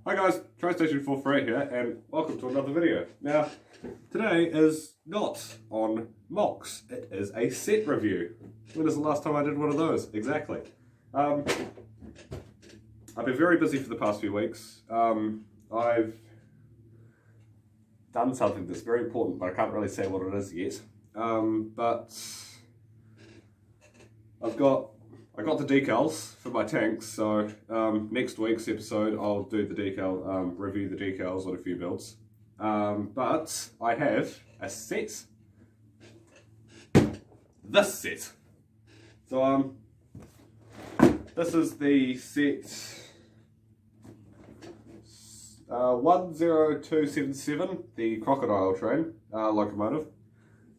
Hi guys, TriStation448 here, and welcome to another video. Now, today is not on mocks, it is a set review. When was the last time I did one of those? Exactly. I've been very busy for the past few weeks. I've done something that's very important, but I can't really say what it is yet. But I got the decals for my tanks, so next week's episode I'll do the decal, review the decals on a few builds. But I have a set. This set. So this is the set 10277, the crocodile train locomotive.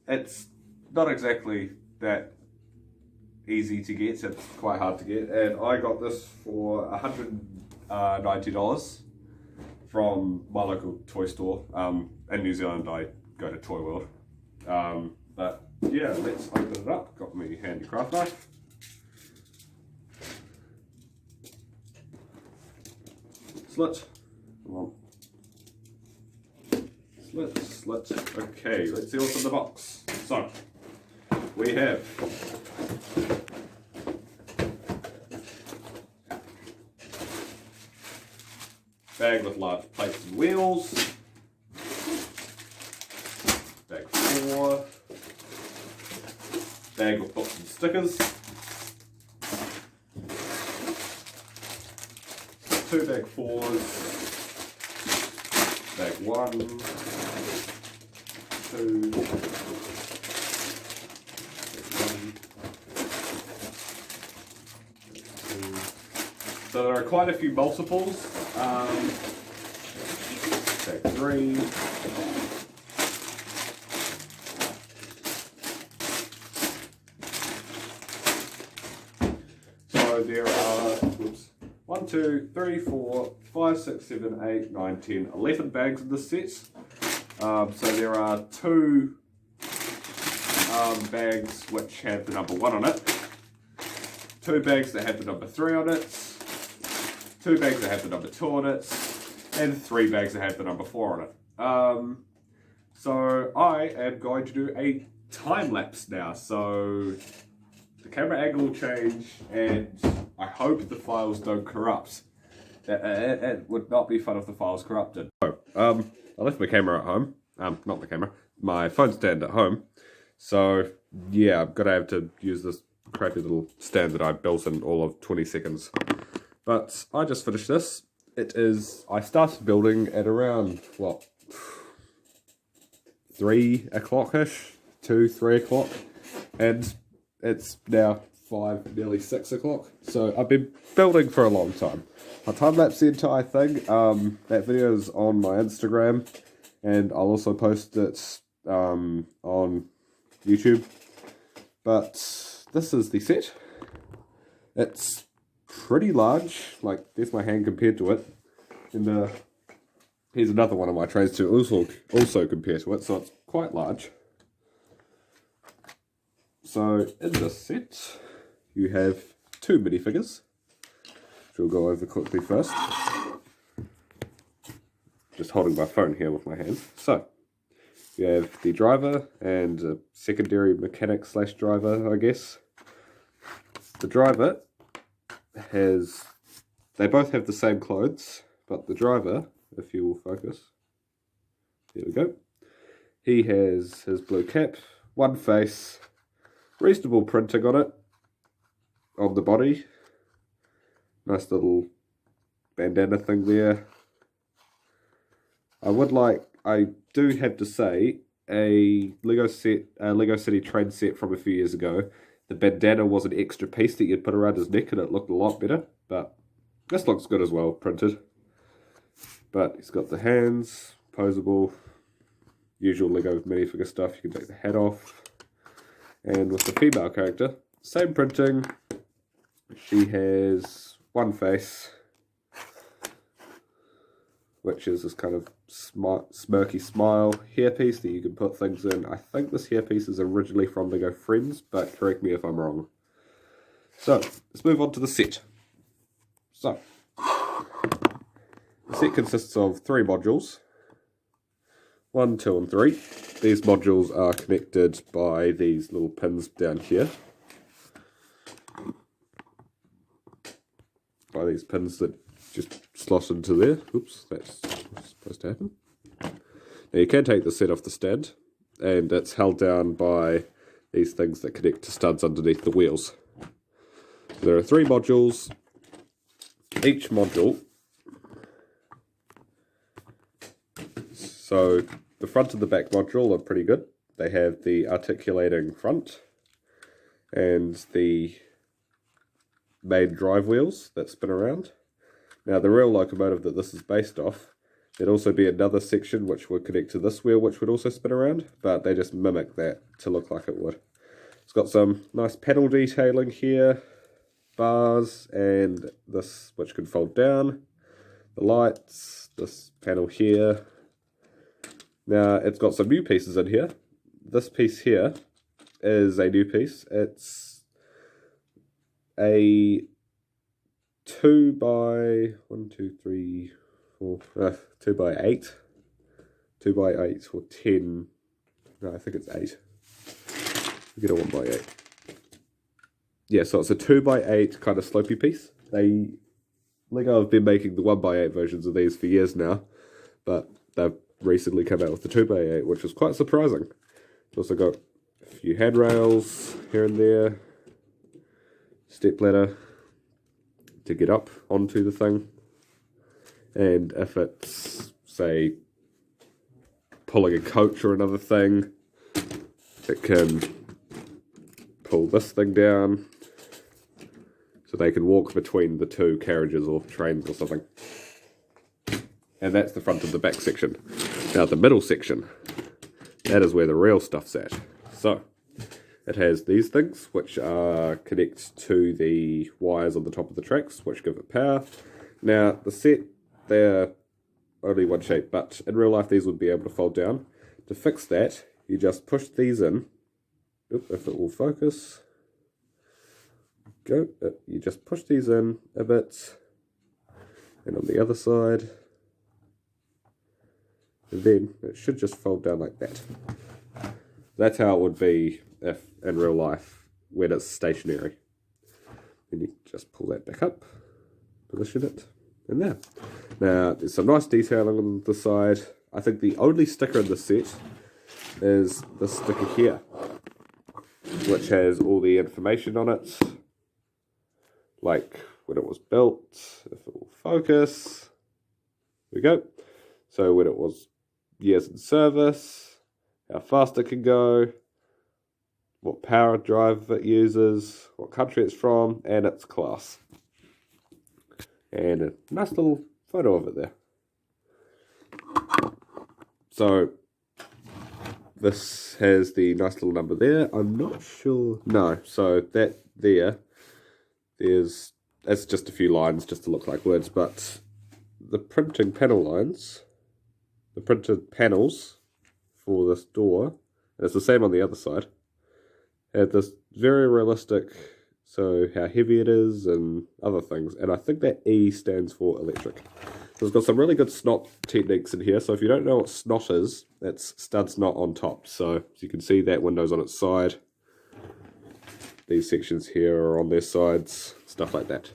It's not exactly that easy to get, it's quite hard to get, and I got this for $190 from my local toy store. In New Zealand I go to Toy World. But yeah, let's open it up. Got me handy craft knife. Slit. Come on. Slit. Okay, let's see what's in the box. So, we have bag with large plates and wheels, bag 4, bag with books and stickers, 2 bag 4s, bag 1, 2, bag 1, 2. So there are quite a few multiples. Bag 3. So there are 1, 2, 3, 4, 5, 6, 7, 8, 9, 10, 11 bags in this set. So there are 2 bags which have the number 1 on it, 2 bags that have the number 3 on it, 2 bags that have the number 2 on it, and 3 bags that have the number 4 on it. So I am going to do a time lapse now. So the camera angle will change, and I hope the files don't corrupt. It would not be fun if the files corrupted. So, I left my camera at home. Not the camera, my phone stand at home. So yeah, I'm gonna have to use this crappy little stand that I built in all of 20 seconds. But I just finished this. I started building at around, what, 3 o'clock-ish, 2, 3 o'clock, and it's now 5, nearly 6 o'clock, so I've been building for a long time. I time-lapsed the entire thing. That video is on my Instagram, and I'll also post it on YouTube. But this is the set. It's pretty large, like there's my hand compared to it, and here's another one of my trays to also compare to it, so it's quite large. So in this set you have 2 minifigures, which we'll go over quickly first. Just holding my phone here with my hand. So you have the driver and a secondary mechanic / driver, I guess. The driver they both have the same clothes, but the driver, if you will focus, there we go, he has his blue cap, 1 face, reasonable printing on it, on the body, nice little bandana thing there. I do have to say, a Lego City train set from a few years ago, the bandana was an extra piece that you'd put around his neck and it looked a lot better, but this looks good as well, printed. But he's got the hands, posable, usual Lego minifigure stuff, you can take the hat off. And with the female character, same printing, she has 1 face, which is this kind of smirky smile hairpiece that you can put things in. I think this hairpiece is originally from Lego Friends, but correct me if I'm wrong. So, let's move on to the set. So, The set consists of 3 modules, 1, 2 and 3. These modules are connected by these little pins down here. By these pins that just slot into there. Oops, that's supposed to happen. Now you can take the set off the stand, and it's held down by these things that connect to studs underneath the wheels. There are 3 modules. Each module, so the front and the back module are pretty good. They have the articulating front and the main drive wheels that spin around. Now the real locomotive that this is based off, there'd also be another section which would connect to this wheel which would also spin around, but they just mimic that to look like it would. It's got some nice panel detailing here, bars, and this which can fold down, the lights, this panel here. Now it's got some new pieces in here. This piece here is a new piece. It's a 2 by 8 or 10. No, I think it's 8. We get a 1 by 8. Yeah, so it's a 2 by 8 kind of slopey piece. Lego have been making the 1 by 8 versions of these for years now, but they've recently come out with the 2 by 8, which was quite surprising. It's also got a few handrails here and there, step ladder to get up onto the thing, and if it's, say, pulling a coach or another thing, it can pull this thing down so they can walk between the 2 carriages or trains or something. And that's the front and the back section. Now the middle section, that is where the real stuff's at. So it has these things which connect to the wires on the top of the tracks which give it power. Now the set, they're only one shape, but in real life these would be able to fold down. To fix that, you just push these in. Oop, if it will focus. Go. You just push these in a bit, and on the other side, and then it should just fold down like that. That's how it would be if in real life when it's stationary. Then you just pull that back up, position it, and there. Now there's some nice detailing on the side. I think the only sticker in the set is the sticker here, which has all the information on it, like when it was built, if it will focus. There we go. So when it was years in service, how fast it can go, what power drive it uses, what country it's from, and its class. And a nice little photo of it there. So this has the nice little number there. I'm not sure. No, so that there's just a few lines just to look like words, but the printing panel lines, the printed panels for this door, and it's the same on the other side, have this very realistic, so how heavy it is and other things. And I think that E stands for electric. So it's got some really good snot techniques in here. So if you don't know what snot is, that's stud snot on top. So as you can see, that window's on its side. These sections here are on their sides, stuff like that.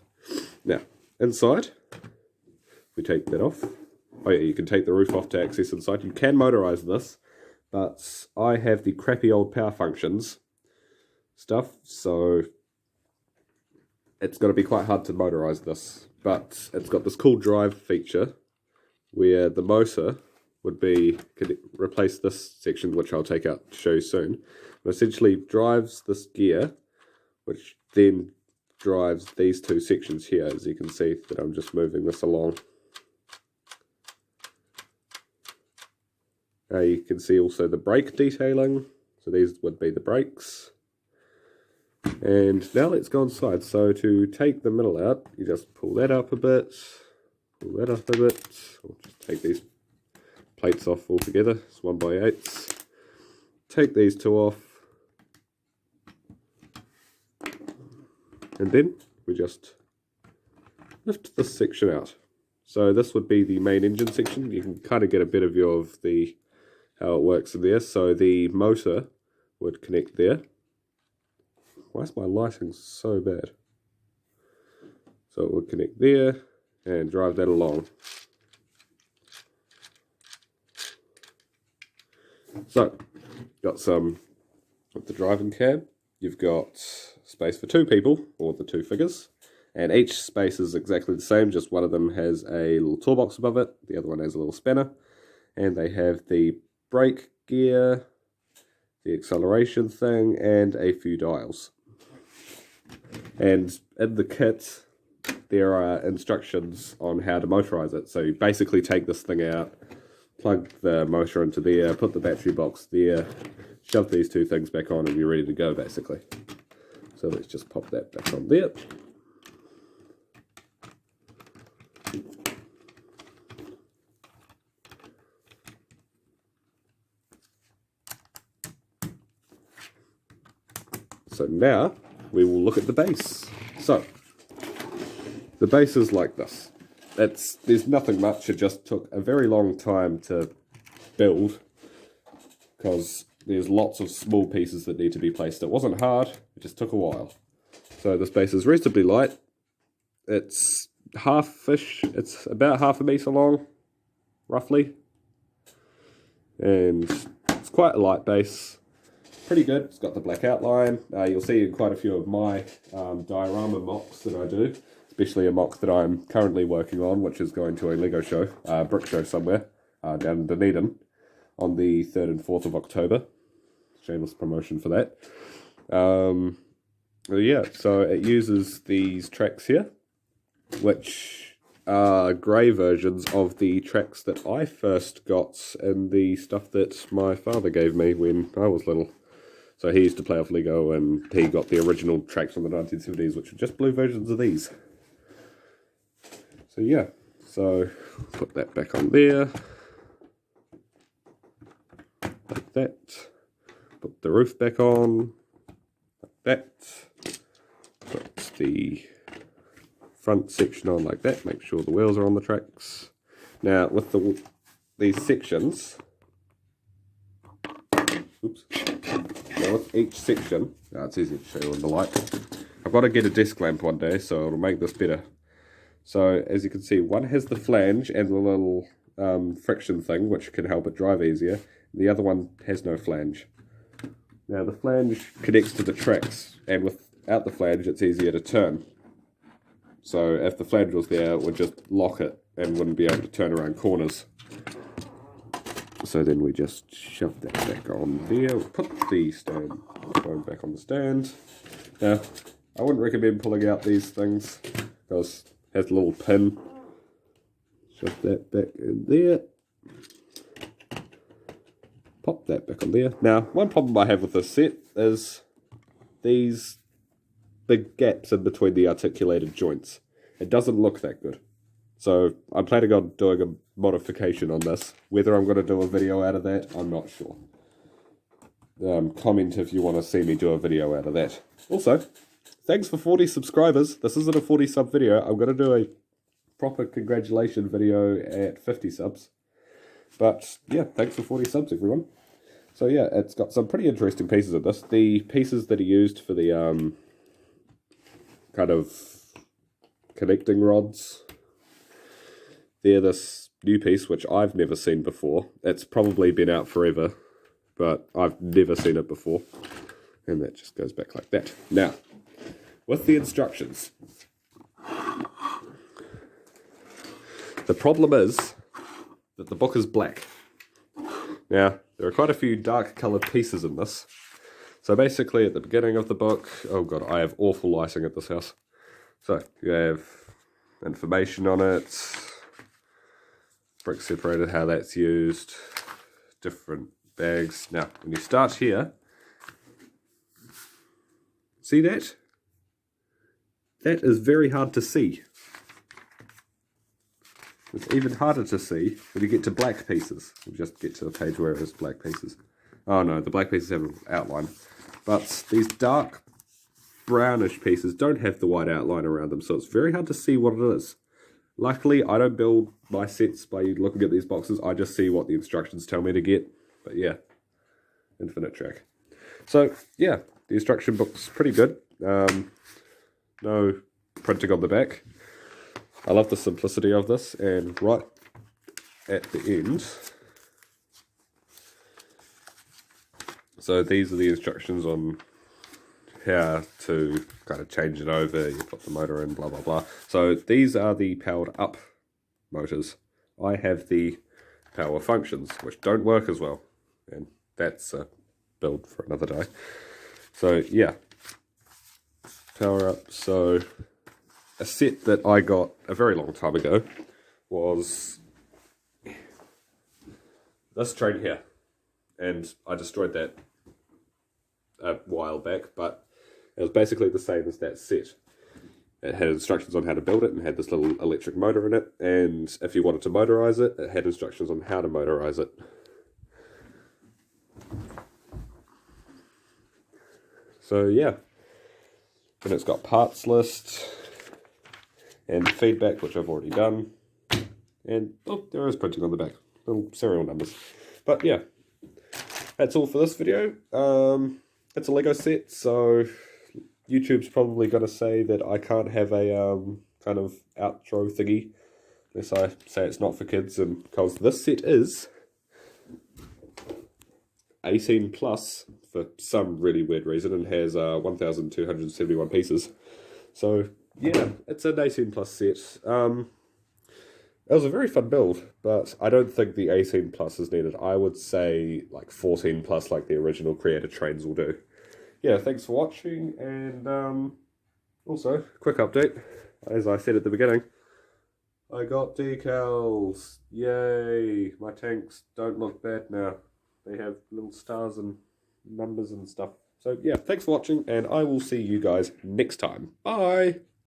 Now, inside, we take that off. Oh yeah, you can take the roof off to access inside. You can motorize this, but I have the crappy old power functions stuff, so it's going to be quite hard to motorize this. But it's got this cool drive feature where the motor would be, could replace this section, which I'll take out to show you soon. It essentially drives this gear, which then drives these 2 sections here, as you can see that I'm just moving this along. You can see also the brake detailing, so these would be the brakes. And now let's go inside. So to take the middle out, you just pull that up a bit, pull that up a bit, or just take these plates off altogether. It's 1 by 8s. Take these 2 off, and then we just lift this section out. So this would be the main engine section. You can kind of get a better view of how it works in there. So the motor would connect there. Why is my lighting so bad? So it would connect there and drive that along. So, got some with the driving cab. You've got space for 2 people, or the 2 figures. And each space is exactly the same, just one of them has a little toolbox above it, the other one has a little spanner. And they have the brake gear, the acceleration thing, and a few dials. And in the kit, there are instructions on how to motorize it. So you basically take this thing out, plug the motor into there, put the battery box there, shove these 2 things back on, and you're ready to go, basically. So let's just pop that back on there. So now we will look at the base. So the base is like this. There's nothing much. It just took a very long time to build because there's lots of small pieces that need to be placed. It wasn't hard, it just took a while. So this base is reasonably light. It's half-ish, it's about half a metre long, roughly. And it's quite a light base. Pretty good. It's got the black outline. You'll see in quite a few of my diorama mocks that I do, especially a mock that I'm currently working on, which is going to a Lego show, brick show somewhere, down in Dunedin, on the 3rd and 4th of October. Shameless promotion for that. Yeah, so it uses these tracks here, which are grey versions of the tracks that I first got in the stuff that my father gave me when I was little. So he used to play off Lego, and he got the original tracks from the 1970s, which were just blue versions of these. So yeah, so put that back on there, like that. Put the roof back on, like that. Put the front section on like that, make sure the wheels are on the tracks. Now with these sections, oops. Now with each section, it's easy to show you on the light. I've got to get a desk lamp one day, so it'll make this better. So as you can see, one has the flange and the little friction thing, which can help it drive easier. The other one has no flange. Now the flange connects to the tracks, and without the flange it's easier to turn. So if the flange was there, it would just lock it and wouldn't be able to turn around corners. So then we just shove that back on there, put the phone back on the stand. Now, I wouldn't recommend pulling out these things, because it has a little pin. Shove that back in there. Pop that back on there. Now, one problem I have with this set is these big gaps in between the articulated joints. It doesn't look that good. So I'm planning on doing a modification on this. Whether I'm going to do a video out of that, I'm not sure. Comment if you want to see me do a video out of that. Also, thanks for 40 subscribers. This isn't a 40 sub video. I'm going to do a proper congratulation video at 50 subs. But yeah, thanks for 40 subs, everyone. So yeah, it's got some pretty interesting pieces in this. The pieces that are used for the kind of connecting rods, they're this new piece which I've never seen before. It's probably been out forever, but I've never seen it before. And that just goes back like that. Now, with the instructions, the problem is that the book is black. Now, there are quite a few dark coloured pieces in this. So basically at the beginning of the book, oh god, I have awful lighting at this house. So you have information on it, brick separated, how that's used, different bags. Now, when you start here, see that? That is very hard to see. It's even harder to see when you get to black pieces. We'll just get to the page where it is black pieces. Oh no, the black pieces have an outline. But these dark brownish pieces don't have the white outline around them, so it's very hard to see what it is. Luckily, I don't build my sets by looking at these boxes. I just see what the instructions tell me to get. But yeah, infinite track. So yeah, the instruction book's pretty good. No printing on the back. I love the simplicity of this, and right at the end, so these are the instructions on how to kind of change it over. You put the motor in, blah blah blah. So these are the powered up motors. I have the power functions, which don't work as well, and that's a build for another day. So yeah, power up. So a set that I got a very long time ago was this train here, and I destroyed that a while back, but it was basically the same as that set. It had instructions on how to build it and had this little electric motor in it, and if you wanted to motorize it, it had instructions on how to motorize it. So yeah, and it's got parts list and feedback, which I've already done, and oh, there is printing on the back, little serial numbers. But yeah, that's all for this video. It's a Lego set, so YouTube's probably going to say that I can't have a kind of outro thingy unless I say it's not for kids, and because this set is 18 plus for some really weird reason and has 1,271 pieces. So yeah, it's an 18 plus set. It was a very fun build, but I don't think the 18 plus is needed. I would say like 14 plus, like the original Creator trains will do. Yeah, thanks for watching, and also, quick update, as I said at the beginning, I got decals, yay, my tanks don't look bad now, they have little stars and numbers and stuff. So yeah, thanks for watching, and I will see you guys next time, bye!